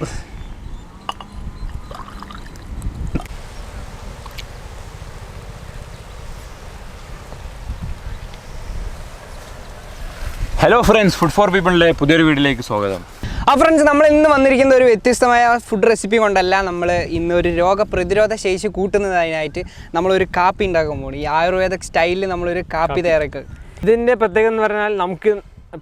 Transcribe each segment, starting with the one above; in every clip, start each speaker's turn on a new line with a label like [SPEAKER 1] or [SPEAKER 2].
[SPEAKER 1] Hello friends, food for പീപ്പിളിലെ പുതിയൊരു വീഡിയോയിലേക്ക് സ്വാഗതം.
[SPEAKER 2] ഫ്രണ്ട്സ്, നമ്മൾ ഇന്ന് വന്നിരിക്കുന്ന ഒരു വ്യത്യസ്തമായ ഫുഡ് റെസിപ്പി കൊണ്ടല്ല. നമ്മൾ ഇന്ന് ഒരു രോഗപ്രതിരോധ ശേഷി കൂട്ടുന്നതിനായിട്ട് നമ്മളൊരു കാപ്പി ഉണ്ടാക്കാൻ പോകും. ഈ ആയുർവേദിക് സ്റ്റൈലിൽ നമ്മളൊരു കാപ്പി തയ്യാറാക്കുക.
[SPEAKER 3] ഇതിൻ്റെ പ്രത്യേകത എന്ന് പറഞ്ഞാൽ നമുക്ക്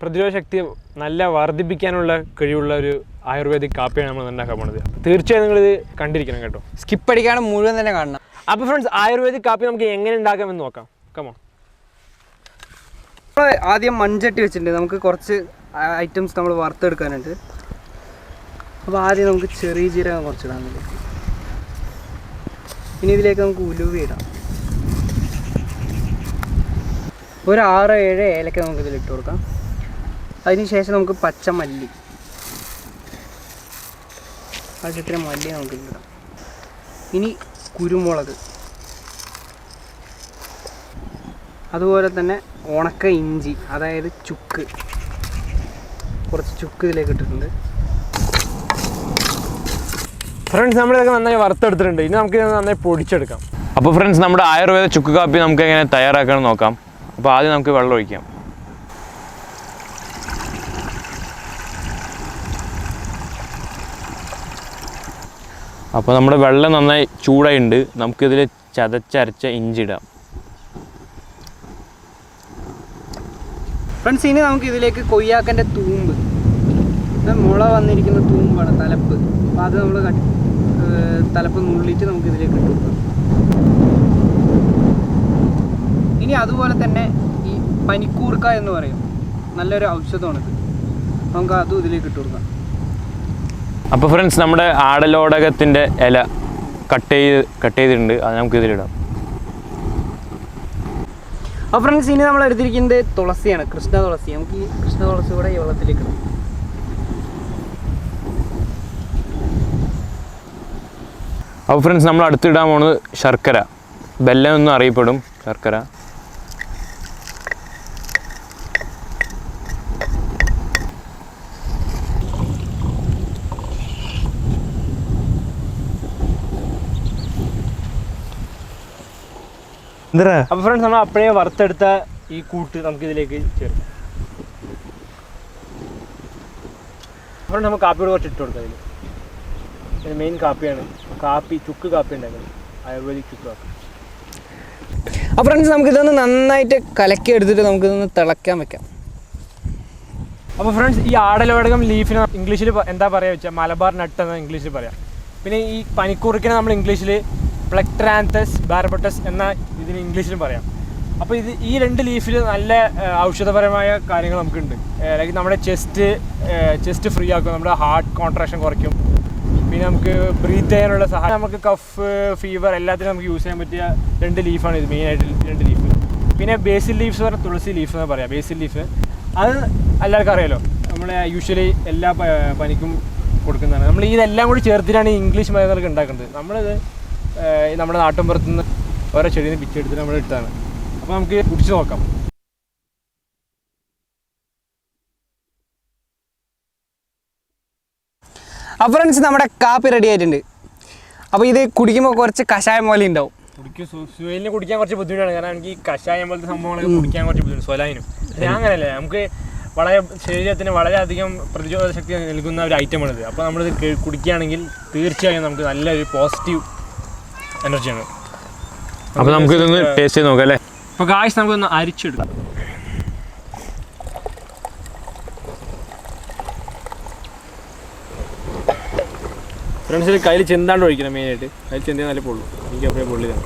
[SPEAKER 3] പ്രതിരോധ ശക്തി നല്ല വർദ്ധിപ്പിക്കാനുള്ള കഴിവുള്ള ഒരു ആയുർവേദിക് കാപ്പിയാണ് നമ്മൾ ഉണ്ടാക്കാൻ പോകുന്നത്. തീർച്ചയായും നിങ്ങളിത് കണ്ടിരിക്കണം കേട്ടോ,
[SPEAKER 2] സ്കിപ്പ് അടിക്കാണ്ട് മുഴുവൻ തന്നെ കാണണം.
[SPEAKER 3] അപ്പോൾ ഫ്രണ്ട്സ്, ആയുർവേദിക് കാപ്പി നമുക്ക് എങ്ങനെ ഉണ്ടാക്കാമെന്ന് നോക്കാം. കമോൺ.
[SPEAKER 2] ആദ്യം മൺചട്ടി വെച്ചിട്ടുണ്ട്. നമുക്ക് കുറച്ച് ഐറ്റംസ് നമ്മൾ വറുത്തെടുക്കാനുണ്ട്. അപ്പോൾ ആദ്യം നമുക്ക് ചെറിയ ജീരകം കുറച്ചിടാൻ വേണ്ടി. ഇനി ഇതിലേക്ക് നമുക്ക് ഉലുവ ഇടാം. ഒരു 6-7 ഏലക്ക നമുക്ക് ഇതിലിട്ട് കൊടുക്കാം. അതിനുശേഷം നമുക്ക് പച്ചമല്ലി, ആവശ്യത്തിന് മല്ലി നമുക്ക് ഇതിലിടാം. ഇനി കുരുമുളക്, അതുപോലെ തന്നെ ഉണക്ക ഇഞ്ചി, അതായത് ചുക്ക്, കുറച്ച് ചുക്ക് ഇതിലേക്ക് ഇട്ടിട്ടുണ്ട്.
[SPEAKER 3] ഫ്രണ്ട്സ്, നമ്മളിതൊക്കെ നന്നായി വറുത്തെടുത്തിട്ടുണ്ട്. ഇനി നമുക്ക് നന്നായി പൊടിച്ചെടുക്കാം.
[SPEAKER 1] അപ്പോൾ ഫ്രണ്ട്സ്, നമ്മുടെ ആയുർവേദ ചുക്ക് കാപ്പി നമുക്ക് എങ്ങനെ തയ്യാറാക്കണം നോക്കാം. അപ്പോൾ ആദ്യം നമുക്ക് വെള്ളം ഒഴിക്കാം. അപ്പോൾ നമ്മുടെ വെള്ളം നന്നായി ചൂടായിട്ടുണ്ട്. നമുക്കിതിൽ ചതച്ചരച്ച ഇഞ്ചി ഇടാം.
[SPEAKER 2] ഫ്രണ്ട്സ്, ഇനി നമുക്ക് ഇതിലേക്ക് കൊയ്യാക്കൻ്റെ തൂമ്പ്, മുള വന്നിരിക്കുന്ന തൂമ്പാണ്, തലപ്പ്. അപ്പോൾ അത് നമ്മൾ തലപ്പ് നുള്ളിയിട്ട് നമുക്ക് ഇതിലേക്ക് ഇട്ട് കൊടുക്കാം. ഇനി അതുപോലെ തന്നെ ഈ പനിക്കൂർക്ക എന്ന് പറയും, നല്ലൊരു ഔഷധമാണിത്. നമുക്ക് അതും ഇതിലേക്ക് ഇട്ട് കൊടുക്കാം.
[SPEAKER 1] അപ്പോൾ ഫ്രണ്ട്സ്, നമ്മുടെ ആടലോടകത്തിൻ്റെ ഇല കട്ട് ചെയ്തിട്ടുണ്ട്. അത് നമുക്ക് ഇതിലിടാം.
[SPEAKER 2] അപ്പോൾ ഫ്രണ്ട്സ്, ഇനി നമ്മൾ എടുത്തിരിക്കുന്നത് തുളസിയാണ്, കൃഷ്ണ തുളസി. നമുക്ക് ഈ കൃഷ്ണ തുളസി കൂടെ ഈ വെള്ളത്തിലേക്ക് ഇടാം.
[SPEAKER 1] അപ്പോൾ ഫ്രണ്ട്സ്, നമ്മൾ അടുത്തിടാൻ പോകുന്നത് ശർക്കര, ബെല്ലം എന്നും അറിയപ്പെടും ശർക്കര.
[SPEAKER 3] അപ്പോൾ ഫ്രണ്ട്സ്, നമ്മൾ അപ്പോഴേ വറുത്തെടുത്ത ഈ കൂട്ട് നമുക്കിതിലേക്ക് ചേർക്കാം. ഫ്രണ്ട്സ്, നമുക്ക് കാപ്പിയോട് കുറച്ച് ഇട്ട് കൊടുക്കാം. ഇതിൽ മെയിൻ കാപ്പിയാണ്, ചുക്ക് കാപ്പി ഉണ്ടാക്കുന്നത്, ആയുർവേദിക് ചുക്ക് കാപ്പി.
[SPEAKER 2] അപ്പോൾ ഫ്രണ്ട്സ്, നമുക്കിതൊന്ന് നന്നായിട്ട് കലക്കി എടുത്തിട്ട് നമുക്കിതൊന്ന് തിളയ്ക്കാൻ വെക്കാം.
[SPEAKER 3] അപ്പോൾ ഫ്രണ്ട്സ്, ഈ ആടലോടകം ലീഫിന് ഇംഗ്ലീഷിൽ എന്താ പറയുക വെച്ചാൽ മലബാർ നട്ട് എന്ന് ഇംഗ്ലീഷിൽ പറയാം. പിന്നെ ഈ പനിക്കൂർക്കിനെ നമ്മൾ ഇംഗ്ലീഷിൽ പ്ലെക്ട്രാന്തസ് ബാർബട്ടസ് എന്ന ഇതിന് ഇംഗ്ലീഷിലും പറയാം. അപ്പോൾ ഈ 2 ലീഫിൽ നല്ല ഔഷധപരമായ കാര്യങ്ങൾ നമുക്കുണ്ട്. ലൈക്ക് നമ്മുടെ ചെസ്റ്റ് ഫ്രീ ആക്കും, നമ്മുടെ ഹാർട്ട് കോൺട്രാക്ഷൻ കുറയ്ക്കും, പിന്നെ നമുക്ക് ബ്രീത്ത് ചെയ്യാനുള്ള സഹായം, നമുക്ക് കഫ് ഫീവർ എല്ലാത്തിനും നമുക്ക് യൂസ് ചെയ്യാൻ പറ്റിയ 2 ലീഫാണ് ഇത്, മെയിനായിട്ട് 2 ലീഫ്. പിന്നെ ബേസിൽ ലീവ്സ് പറഞ്ഞാൽ തുളസി ലീഫ് എന്ന് പറയാം. ബേസിൽ ലീഫ് അത് എല്ലാവർക്കും അറിയാലോ, നമ്മൾ യൂഷ്വലി എല്ലാ പനിക്കും കൊടുക്കുന്നതാണ്. നമ്മൾ ഇതെല്ലാം കൂടി ചേർത്തിട്ടാണ് ഈ ഇംഗ്ലീഷ് മരുന്നുകളൊക്കെ ഉണ്ടാക്കുന്നത്. നമ്മളിത് നമ്മുടെ നാട്ടിൻപുറത്തുനിന്ന് ഓരോ ചെടിയിൽ നിന്ന് പിച്ചെടുത്തിട്ട് നമ്മൾ ഇട്ടതാണ്. അപ്പോൾ നമുക്ക് കുടിച്ച് നോക്കാം.
[SPEAKER 2] അപ്പോൾ ഫ്രണ്ട്സ്, നമ്മുടെ കാപ്പി റെഡി ആയിട്ടുണ്ട്. അപ്പോൾ ഇത് കുടിക്കുമ്പോൾ കുറച്ച് കഷായം പോലെ ഉണ്ടാവും.
[SPEAKER 3] സുവലിന് കുടിക്കാൻ കുറച്ച് ബുദ്ധിമുട്ടാണ്, കാരണം എനിക്ക് ഈ കഷായം പോലത്തെ സംഭവങ്ങളൊക്കെ കുടിക്കാൻ കുറച്ച് ബുദ്ധിമുട്ട്. സ്വലാനും ഞാൻ അങ്ങനെയല്ലേ, നമുക്ക് ശരീരത്തിന് വളരെയധികം പ്രതിരോധ ശക്തി നൽകുന്ന ഒരു ഐറ്റമാണിത്. അപ്പോൾ നമ്മളിത് കുടിക്കുകയാണെങ്കിൽ തീർച്ചയായും നമുക്ക് നല്ലൊരു പോസിറ്റീവ് എനർജിയാണ്.
[SPEAKER 1] അപ്പോൾ നമുക്കിതൊന്ന് ടേസ്റ്റ് ചെയ്ത് നോക്കാം അല്ലേ.
[SPEAKER 3] അപ്പോൾ ഗായ്സ്, നമുക്കൊന്ന് അരിച്ചെടുക്കാം. ഫ്രണ്ട്സിൽ കയ്യിൽ ചെന്താണ്ട് ഒഴിക്കണം, മെയിനായിട്ട് കയ്യിൽ ചെന്താൻ നല്ല പൊള്ളു. എനിക്ക് അപ്പോഴേ പൊള്ളിയതാണ്.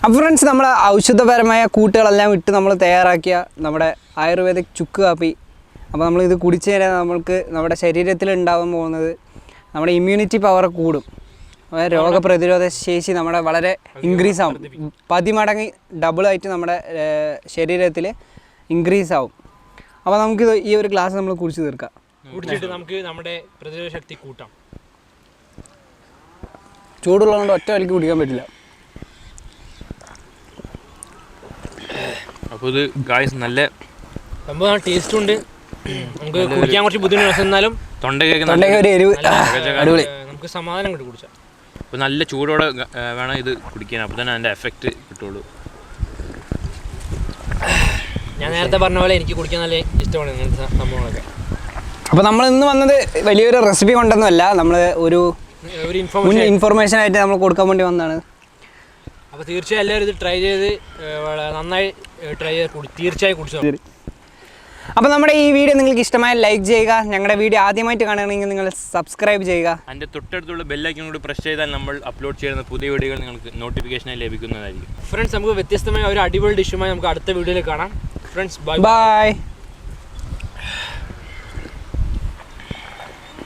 [SPEAKER 2] അപ്പോൾ ഫ്രണ്ട്സ്, നമ്മൾ ഔഷധപരമായ കൂട്ടുകളെല്ലാം ഇട്ട് നമ്മൾ തയ്യാറാക്കിയ നമ്മുടെ ആയുർവേദിക് ചുക്ക് കാപ്പി. അപ്പോൾ നമ്മളിത് കുടിച്ചു കഴിഞ്ഞാൽ നമ്മൾക്ക് നമ്മുടെ ശരീരത്തിൽ ഉണ്ടാകാൻ പോകുന്നത് നമ്മുടെ ഇമ്മ്യൂണിറ്റി പവർ കൂടും. രോഗപ്രതിരോധ ശേഷി നമ്മുടെ വളരെ ഇൻക്രീസ് ആവും, 10 മടങ്ങ് ഡബിളായിട്ട് നമ്മുടെ ശരീരത്തിൽ ഇൻക്രീസ് ആവും. അപ്പോൾ നമുക്ക് ഈ ഒരു ഗ്ലാസ് നമ്മൾ കുടിച്ച് തീർക്കാം.
[SPEAKER 3] കുടിച്ചിട്ട് നമുക്ക് നമ്മുടെ പ്രതിരോധ ശക്തി കൂട്ടാം.
[SPEAKER 2] ചൂടുള്ളതുകൊണ്ട് ഒറ്റ വലിക്ക് കുടിക്കാൻ പറ്റില്ല.
[SPEAKER 1] അപ്പോൾ ഇത് ഗായ്സ് നല്ല
[SPEAKER 3] സംഭവം ടേസ്റ്റും ഉണ്ട്. നമുക്ക് കുടിക്കാൻ കുറച്ച് ബുദ്ധിമുട്ട് എന്നാലും
[SPEAKER 2] തൊണ്ടയ്ക്ക് ഒരു എരിവ് അടിപൊളി.
[SPEAKER 3] നമുക്ക് സമാധാനം കിട്ടി കുടിച്ചാൽ.
[SPEAKER 1] അപ്പോൾ നല്ല ചൂടോടെ വേണം ഇത് കുടിക്കാൻ, അപ്പോൾ തന്നെ അതിൻ്റെ എഫക്റ്റ് കിട്ടുള്ളൂ.
[SPEAKER 3] ഞാൻ നേരത്തെ പറഞ്ഞ പോലെ എനിക്ക് കുടിക്കാൻ നല്ല ഇഷ്ടമാണ് ഇങ്ങനത്തെ സംഭവങ്ങളൊക്കെ.
[SPEAKER 2] അപ്പോൾ നമ്മൾ ഇന്ന് വന്നത് വലിയൊരു റെസിപ്പി കൊണ്ടൊന്നുമല്ല, നമ്മൾ ഒരു ഇൻഫർമേഷൻ ആയിട്ട് നമ്മൾ കൊടുക്കാൻ വേണ്ടി വന്നതാണ്.
[SPEAKER 3] അപ്പോൾ തീർച്ചയായും എല്ലാവരും ഇത് ട്രൈ ചെയ്ത് നന്നായി ട്രൈ ചെയ്ത് തീർച്ചയായും കുടിച്ചു.
[SPEAKER 2] അപ്പോൾ നമ്മുടെ ഈ വീഡിയോ നിങ്ങൾക്ക് ഇഷ്ടമായ ലൈക്ക് ചെയ്യുക. ഞങ്ങളുടെ വീഡിയോ ആദ്യമായിട്ട് കാണുകയാണെങ്കിൽ നിങ്ങൾ സബ്സ്ക്രൈബ് ചെയ്യുക.
[SPEAKER 1] അതിൻ്റെ തൊട്ടടുത്തുള്ള ബെല്ലൈക്കൺ കൂടി പ്രസ് ചെയ്താൽ നമ്മൾ അപ്ലോഡ് ചെയ്യുന്ന പുതിയ വീഡിയോകൾ നിങ്ങൾക്ക് നോട്ടിഫിക്കേഷനായി ലഭിക്കുന്നതായിരിക്കും.
[SPEAKER 3] ഫ്രണ്ട്സ്, നമുക്ക് വ്യത്യസ്തമായ ഒരു അടിപൊളി ഡിഷുമായി നമുക്ക് അടുത്ത വീഡിയോയിൽ കാണാം. Friends, bye
[SPEAKER 2] bye.